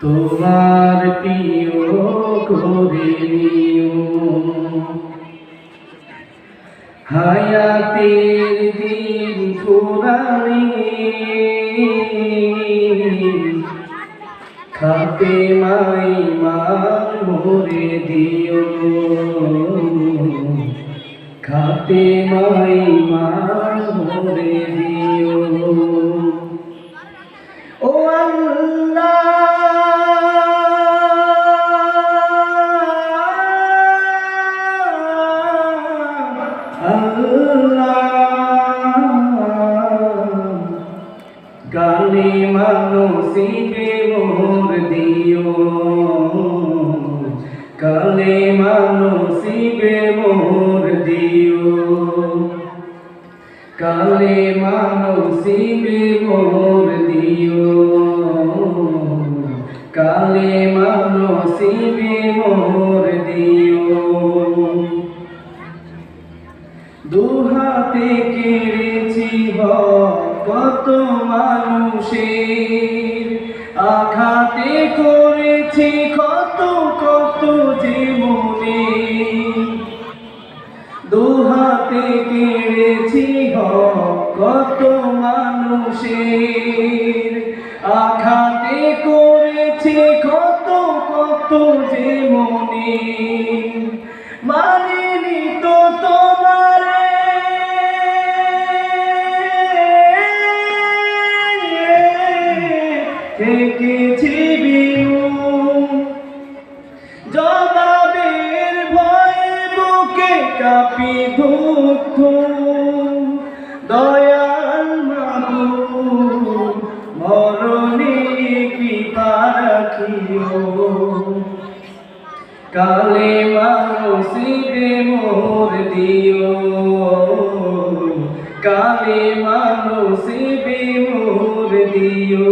তোমার প্রিয় করে নিও, হায়াতের দিন ফুরানি খাতে মাই মান ভরে দিও, খাতে মাই মান ভরে দিও। ও আল্লাহ, কালিমা নসিবে মোর দিও, কালিমা নসিবে মোর দিও, কালিমা নসিবে মোর দিও, কালিমা নসিবে মোর দিও। দুহাতে কেড়েছি কত মানুষের, আঘাতে করেছি কত কত জীবনে, দুহাতে কেড়েছি কত মানুষের, আঘাতে করেছি কত কত জীবনে, মানিনি তো তোমারে, থেকেছি বিমূঢ়, জবাবের ভয়ে বুকে কাঁপি ধুক ধুক, দয়াল মাবুদ মরণে কৃপা রাখিও, কালিমা নসিবে মোর দিও, কালিমা নসিবে মোর দিও।